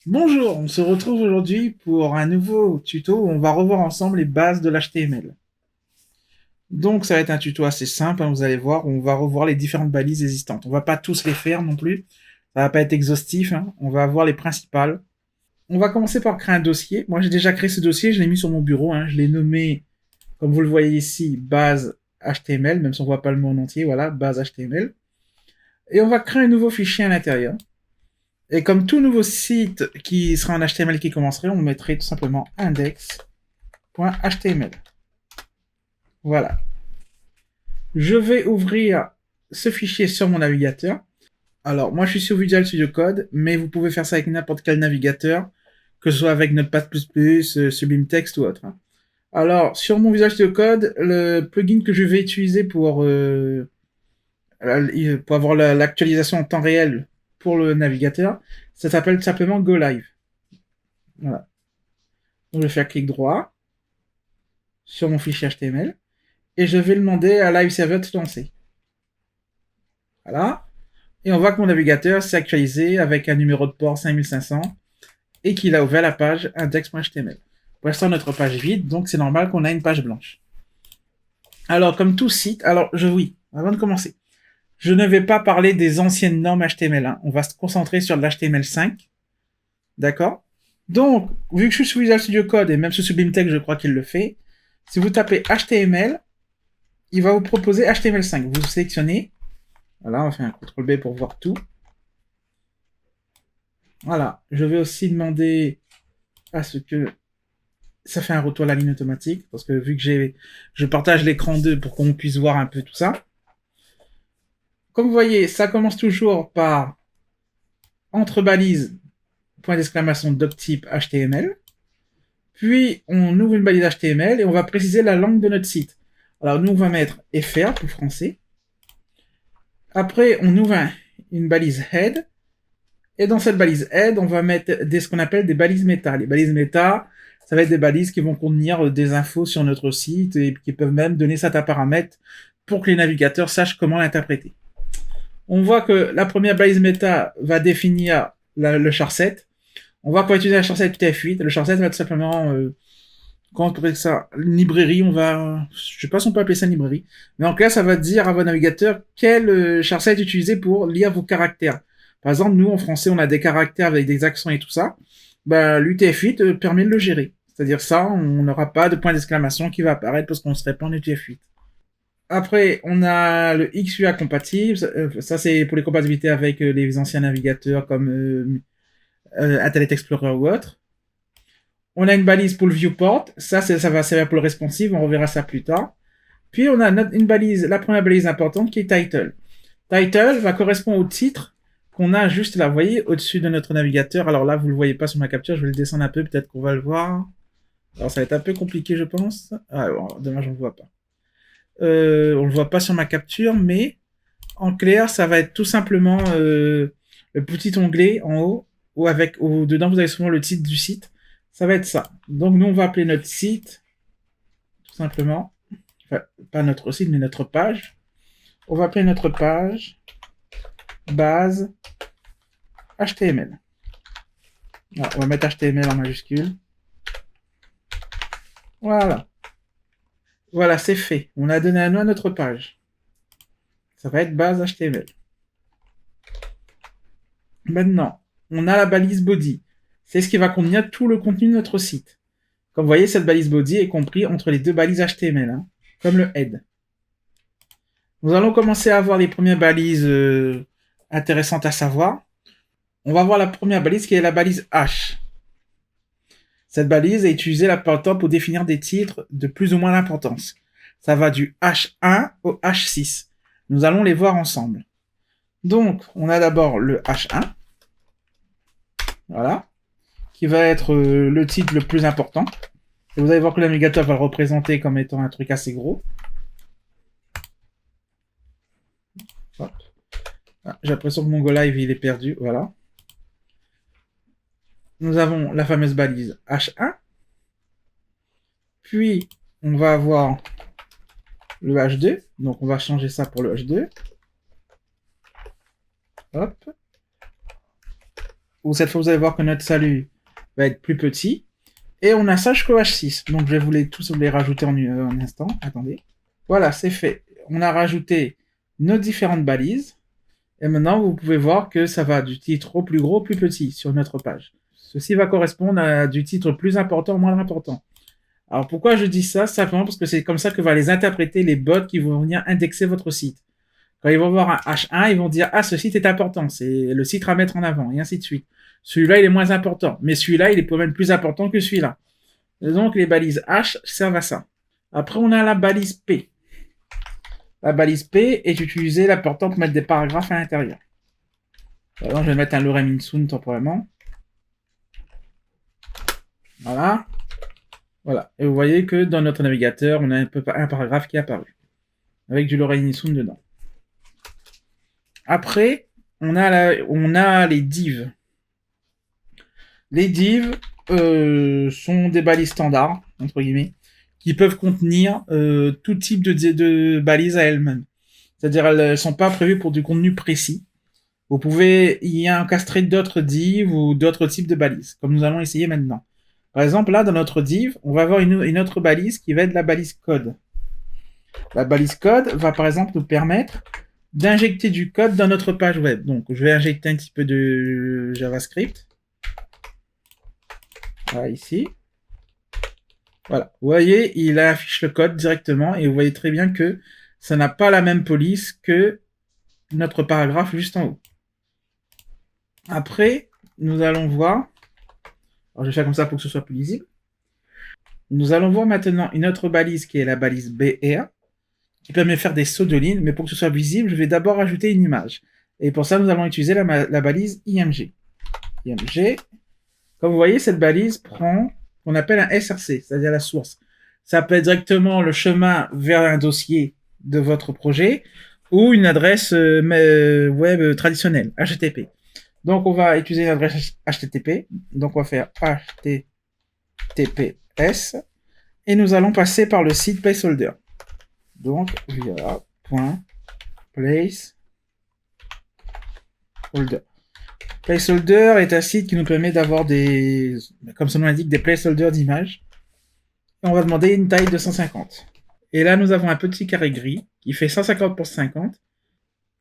Bonjour, on se retrouve aujourd'hui pour un nouveau tuto où on va revoir ensemble les bases de l'HTML. Donc ça va être un tuto assez simple, hein, vous allez voir, où on va revoir les différentes balises existantes. On va pas tous les faire non plus, ça va pas être exhaustif, hein, on va voir les principales. On va commencer par créer un dossier. Moi j'ai déjà créé ce dossier, je l'ai mis sur mon bureau, hein, je l'ai nommé, comme vous le voyez ici, base HTML, même si on voit pas le mot en entier, voilà, base HTML. Et on va créer un nouveau fichier à l'intérieur. Et comme tout nouveau site qui sera en HTML qui commencerait, on mettrait tout simplement index.html. Voilà. Je vais ouvrir ce fichier sur mon navigateur. Alors, moi, je suis sur Visual Studio Code, mais vous pouvez faire ça avec n'importe quel navigateur, que ce soit avec Notepad++, Sublime Text ou autre, hein. Alors, sur mon Visual Studio Code, le plugin que je vais utiliser pour avoir l'actualisation en temps réel pour le navigateur, ça s'appelle tout simplement Go Live. Voilà. Donc, je vais faire clic droit sur mon fichier HTML et je vais demander à Live Server de se lancer. Voilà. Et on voit que mon navigateur s'est actualisé avec un numéro de port 5500 et qu'il a ouvert la page index.html. Pour l'instant, notre page est vide, donc c'est normal qu'on a une page blanche. Alors, comme tout site, oui, avant de commencer, je ne vais pas parler des anciennes normes HTML, hein. On va se concentrer sur l'HTML5. D'accord? Donc, vu que je suis sous Visual Studio Code et même sous Sublime Text, je crois qu'il le fait, si vous tapez HTML, il va vous proposer HTML5. Vous sélectionnez. Voilà, on va faire un CTRL B pour voir tout. Voilà. Je vais aussi demander à ce que ça fait un retour à la ligne automatique, parce que vu que je partage l'écran 2 pour qu'on puisse voir un peu tout ça. Comme vous voyez, ça commence toujours par entre balises, point d'exclamation doctype HTML. Puis, on ouvre une balise HTML et on va préciser la langue de notre site. Alors, nous, on va mettre FR pour français. Après, on ouvre une balise head. Et dans cette balise head, on va mettre ce qu'on appelle des balises méta. Les balises méta, ça va être des balises qui vont contenir des infos sur notre site et qui peuvent même donner certains paramètres pour que les navigateurs sachent comment l'interpréter. On voit que la première balise méta va définir le charset. On voit qu'on va utiliser la charset UTF-8. Le charset va tout simplement, quand on appelle ça, une librairie, je sais pas si on peut appeler ça une librairie, mais en clair, ça va dire à vos navigateurs quel charset utiliser pour lire vos caractères. Par exemple, nous, en français, on a des caractères avec des accents et tout ça. Bah, l'UTF-8 permet de le gérer. C'est-à-dire ça, on n'aura pas de point d'exclamation qui va apparaître parce qu'on ne serait pas en UTF-8. Après, on a le XUA compatible. Ça, c'est pour les compatibilités avec les anciens navigateurs comme Internet Explorer ou autre. On a une balise pour le viewport. Ça va servir pour le responsive. On reverra ça plus tard. Puis, on a une balise, la première balise importante qui est title. Title va correspondre au titre qu'on a juste là, vous voyez, au-dessus de notre navigateur. Alors là, vous le voyez pas sur ma capture, je vais le descendre un peu, peut-être qu'on va le voir. Alors ça va être un peu compliqué, je pense. Ah, bon, dommage, on le voit pas. On le voit pas sur ma capture, mais en clair, ça va être tout simplement le petit onglet en haut, où dedans vous avez souvent le titre du site. Ça va être ça. Donc nous, on va appeler notre site, tout simplement. Enfin, pas notre site, mais notre page. On va appeler notre page base HTML. Alors, on va mettre HTML en majuscule. Voilà. Voilà, c'est fait. On a donné un nom à notre page. Ça va être base HTML. Maintenant, on a la balise body. C'est ce qui va contenir tout le contenu de notre site. Comme vous voyez, cette balise body est comprise entre les deux balises HTML, hein, comme le head. Nous allons commencer à avoir les premières balises intéressantes à savoir. On va voir la première balise qui est la balise H. Cette balise est utilisée la plupart du temps pour définir des titres de plus ou moins d'importance. Ça va du H1 au H6. Nous allons les voir ensemble. Donc, on a d'abord le H1, voilà, qui va être le titre le plus important. Et vous allez voir que le navigateur va le représenter comme étant un truc assez gros. Ah, j'ai l'impression que mon Go Live il est perdu, voilà. Nous avons la fameuse balise H1. Puis, on va avoir le H2. Donc, on va changer ça pour le H2. Hop. où cette fois vous allez voir que notre salut va être plus petit. Et on a ça jusqu'au H6. Donc je vais tous vous les rajouter en un instant. Attendez. Voilà, c'est fait. On a rajouté nos différentes balises. Et maintenant, vous pouvez voir que ça va du titre au plus gros au plus petit sur notre page. Ceci va correspondre à du titre plus important au moins important. Alors pourquoi je dis ça? Simplement parce que c'est comme ça que va les interpréter les bots qui vont venir indexer votre site. Quand ils vont voir un H1, ils vont dire « Ah, ce site est important, c'est le site à mettre en avant, et ainsi de suite. Celui-là, il est moins important, mais celui-là, il est peut-être même plus important que celui-là. » Donc, les balises H servent à ça. Après, on a la balise P. La balise P est utilisée là pour mettre des paragraphes à l'intérieur. Alors, je vais mettre un lorem in sum temporairement. Voilà. Voilà. Et vous voyez que dans notre navigateur, on a un paragraphe qui est apparu. Avec du lorem in sum dedans. Après, on a les divs. Les divs sont des balises standards, entre guillemets, qui peuvent contenir tout type de balises à elles-mêmes. C'est-à-dire, elles ne sont pas prévues pour du contenu précis. Vous pouvez y encastrer d'autres divs ou d'autres types de balises, comme nous allons essayer maintenant. Par exemple, là, dans notre div, on va avoir une autre balise qui va être la balise code. La balise code va, par exemple, nous permettre d'injecter du code dans notre page web. Donc, je vais injecter un petit peu de JavaScript. Voilà, ici. Voilà. Vous voyez, il affiche le code directement et vous voyez très bien que ça n'a pas la même police que notre paragraphe juste en haut. Après, nous allons voir. Alors, je vais faire comme ça pour que ce soit plus lisible. Nous allons voir maintenant une autre balise qui est la balise BR, qui permet de faire des sauts de ligne, mais pour que ce soit visible, je vais d'abord ajouter une image. Et pour ça, nous allons utiliser la balise IMG. IMG. Comme vous voyez, cette balise prend ce qu'on appelle un SRC, c'est-à-dire la source. Ça peut être directement le chemin vers un dossier de votre projet ou une adresse web traditionnelle, HTTP. Donc, on va utiliser l'adresse HTTP. Donc, on va faire HTTPS et nous allons passer par le site placeholder. Donc, via.placeholder. Placeholder est un site qui nous permet d'avoir comme son nom l'indique, des placeholders d'images. Et on va demander une taille de 150. Et là, nous avons un petit carré gris qui fait 150 pour 50.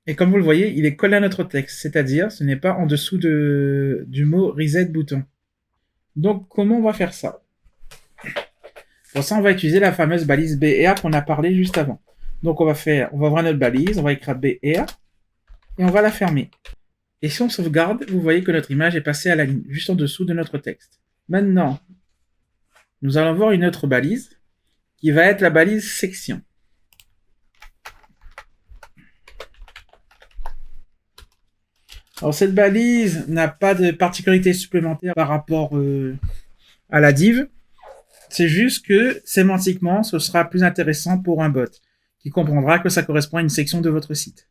Et comme vous le voyez, il est collé à notre texte, c'est-à-dire ce n'est pas en dessous du mot reset bouton. Donc, comment on va faire ça? Pour ça, on va utiliser la fameuse balise BR qu'on a parlé juste avant. Donc, on va ouvrir notre balise, on va écrire BR, et on va la fermer. Et si on sauvegarde, vous voyez que notre image est passée à la ligne, juste en dessous de notre texte. Maintenant, nous allons voir une autre balise, qui va être la balise section. Alors, cette balise n'a pas de particularité supplémentaire par rapport à la div. C'est juste que, sémantiquement, ce sera plus intéressant pour un bot, qui comprendra que ça correspond à une section de votre site.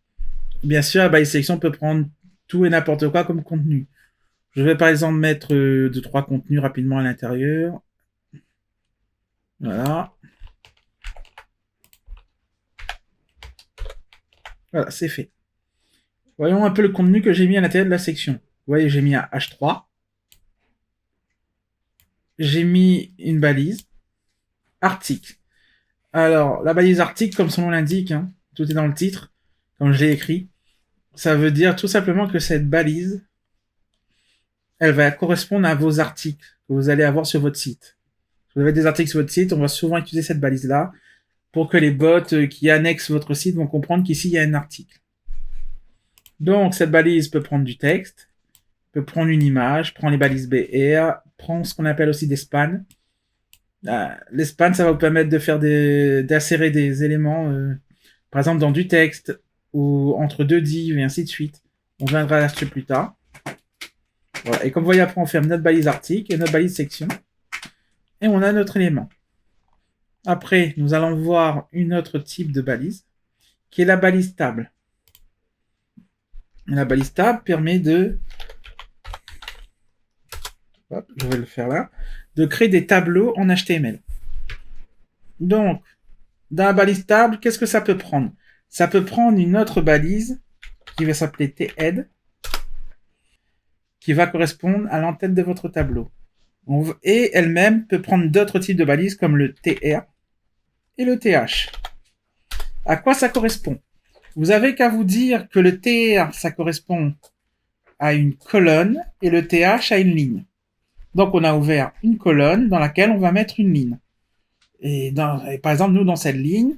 Bien sûr, la balise section peut prendre tout et n'importe quoi comme contenu. Je vais par exemple mettre 2-3 contenus rapidement à l'intérieur. Voilà. Voilà, c'est fait. Voyons un peu le contenu que j'ai mis à l'intérieur de la section. Vous voyez, j'ai mis un H3. J'ai mis une balise. Article. Alors, la balise article, comme son nom l'indique, hein, tout est dans le titre, comme je l'ai écrit. Ça veut dire tout simplement que cette balise, elle va correspondre à vos articles que vous allez avoir sur votre site. Si vous avez des articles sur votre site, on va souvent utiliser cette balise-là pour que les bots qui annexent votre site vont comprendre qu'ici, il y a un article. Donc, cette balise peut prendre du texte, peut prendre une image, prend les balises BR, prend ce qu'on appelle aussi des spans. Les spans, ça va vous permettre de faire d'insérer des éléments, par exemple dans du texte ou entre deux divs et ainsi de suite. On viendra là-dessus plus tard. Voilà. Et comme vous voyez, après, on ferme notre balise article et notre balise section. Et on a notre élément. Après, nous allons voir une autre type de balise, qui est la balise table. La balise table permet de... Hop, je vais le faire là. De créer des tableaux en HTML. Donc, dans la balise table, qu'est-ce que ça peut prendre? Ça peut prendre une autre balise qui va s'appeler thead. qui va correspondre à l'entête de votre tableau. Et elle-même peut prendre d'autres types de balises comme le TR et le TH. À quoi ça correspond? Vous avez qu'à vous dire que le TR, ça correspond à une colonne et le TH à une ligne. Donc on a ouvert une colonne dans laquelle on va mettre une ligne. Et par exemple, nous, dans cette ligne,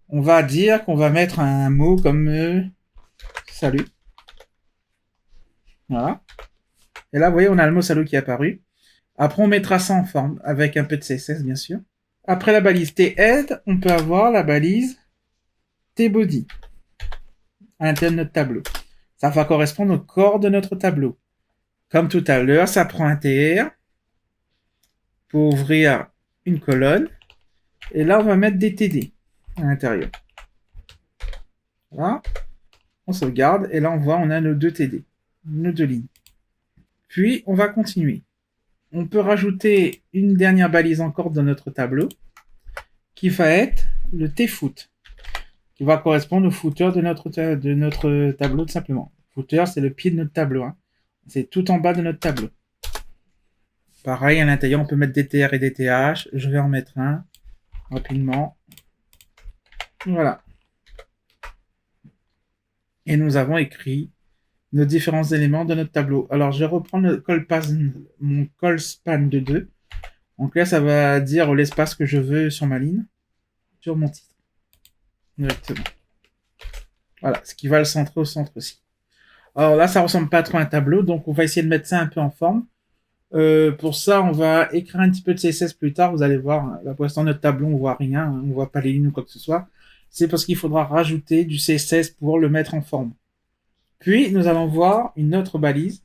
on va dire qu'on va mettre un mot comme salut. Voilà. Et là, vous voyez, on a le mot salut qui est apparu. Après, on mettra ça en forme, avec un peu de CSS, bien sûr. Après la balise T-head, on peut avoir la balise T-body à l'intérieur de notre tableau. Ça va correspondre au corps de notre tableau. Comme tout à l'heure, ça prend un TR pour ouvrir une colonne. Et là, on va mettre des TD à l'intérieur. Voilà. On sauvegarde. Et là, on voit, on a nos deux TD, nos deux lignes. Puis, on va continuer. On peut rajouter une dernière balise encore dans notre tableau, qui va être le T-foot, qui va correspondre au footer de notre tableau, tout simplement. Footer, c'est le pied de notre tableau. Hein. C'est tout en bas de notre tableau. Pareil, à l'intérieur, on peut mettre des TR et des TH. Je vais en mettre un rapidement. Voilà. Et nous avons écrit nos différents éléments de notre tableau. Alors, je reprends mon call span de 2. Donc là, ça va dire l'espace que je veux sur ma ligne, sur mon titre. Directement. Voilà, ce qui va le centrer au centre aussi. Alors là, ça ressemble pas trop à un tableau, donc on va essayer de mettre ça un peu en forme. Pour ça, on va écrire un petit peu de CSS plus tard. Vous allez voir, là pour l'instant, notre tableau, on voit rien, hein, on voit pas les lignes ou quoi que ce soit. C'est parce qu'il faudra rajouter du CSS pour le mettre en forme. Puis, nous allons voir une autre balise,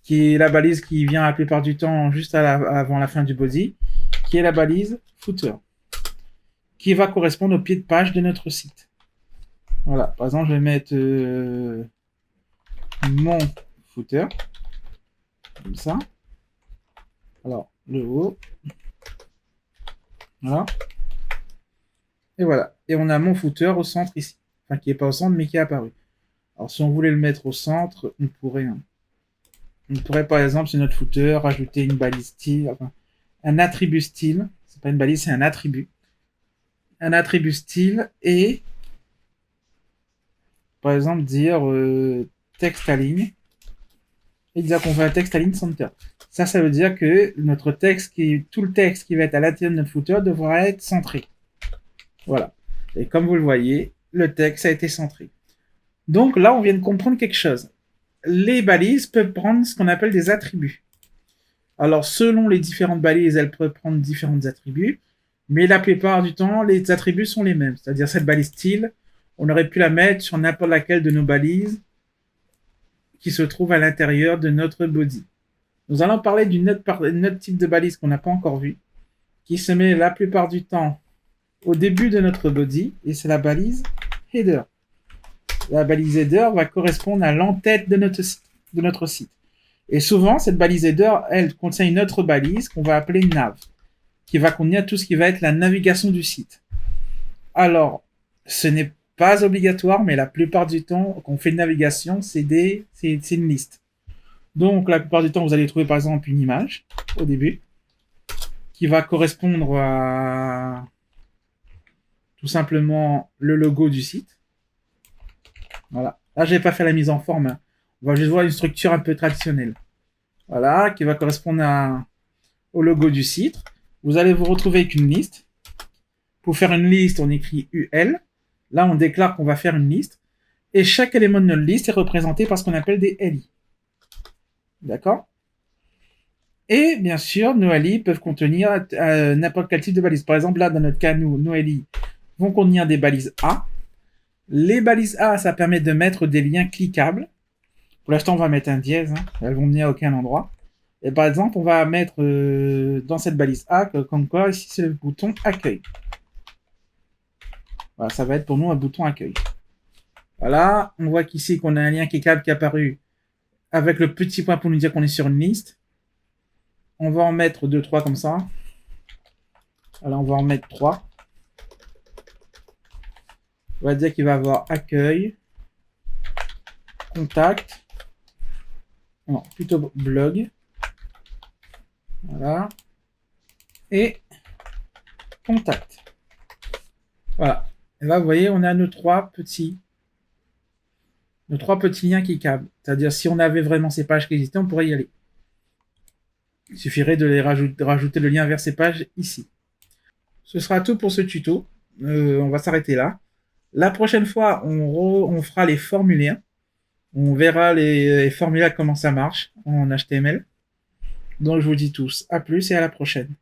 qui est la balise qui vient la plupart du temps juste avant la fin du body, qui est la balise footer, qui va correspondre au pied de page de notre site. Voilà, par exemple, je vais mettre mon footer, comme ça. Alors, le haut. Voilà. Et voilà. Et on a mon footer au centre ici. Enfin, qui n'est pas au centre, mais qui est apparu. Alors, si on voulait le mettre au centre, on pourrait par exemple, sur notre footer, rajouter une balise style, enfin, un attribut style. C'est pas une balise, c'est un attribut. Un attribut style et, par exemple, dire texte à ligne. Et dire qu'on veut un texte à ligne center. Ça veut dire que notre texte, tout le texte qui va être à l'intérieur de notre footer devra être centré. Voilà. Et comme vous le voyez, le texte a été centré. Donc là, on vient de comprendre quelque chose. Les balises peuvent prendre ce qu'on appelle des attributs. Alors, selon les différentes balises, elles peuvent prendre différents attributs, mais la plupart du temps, les attributs sont les mêmes. C'est-à-dire, cette balise style, on aurait pu la mettre sur n'importe laquelle de nos balises qui se trouve à l'intérieur de notre body. Nous allons parler d'une autre type de balise qu'on n'a pas encore vu, qui se met la plupart du temps au début de notre body, et c'est la balise header. La balise header va correspondre à l'entête de notre site. Et souvent, cette balise header, elle contient une autre balise qu'on va appeler nav, qui va contenir tout ce qui va être la navigation du site. Alors, ce n'est pas obligatoire, mais la plupart du temps, quand on fait une navigation, c'est une liste. Donc, la plupart du temps, vous allez trouver par exemple une image au début qui va correspondre à tout simplement le logo du site. Voilà. Là, je n'ai pas fait la mise en forme. Hein. On va juste voir une structure un peu traditionnelle. Voilà, qui va correspondre au logo du site. Vous allez vous retrouver avec une liste. Pour faire une liste, on écrit UL. Là, on déclare qu'on va faire une liste. Et chaque élément de notre liste est représenté par ce qu'on appelle des LI. D'accord? Et bien sûr, nos LI peuvent contenir n'importe quel type de balise. Par exemple, là, dans notre cas, nos LI vont contenir des balises A. Les balises A, ça permet de mettre des liens cliquables. Pour l'instant, on va mettre un dièse. Hein. Elles vont venir à aucun endroit. Et par exemple, on va mettre dans cette balise A, comme quoi, ici, c'est le bouton accueil. Voilà, ça va être pour nous un bouton accueil. Voilà, on voit qu'ici qu'on a un lien cliquable qui est apparu avec le petit point pour nous dire qu'on est sur une liste. On va en mettre 2, 3 comme ça. Alors, on va en mettre 3. On va dire qu'il va avoir accueil, contact. Non, plutôt blog. Voilà. Et contact. Voilà. Et là, vous voyez, on a nos trois petits liens qui câblent. C'est-à-dire, si on avait vraiment ces pages qui existaient, on pourrait y aller. Il suffirait de les rajouter le lien vers ces pages ici. Ce sera tout pour ce tuto. On va s'arrêter là. La prochaine fois, on fera les formulaires. On verra les formulaires, comment ça marche en HTML. Donc, je vous dis tous à plus et à la prochaine.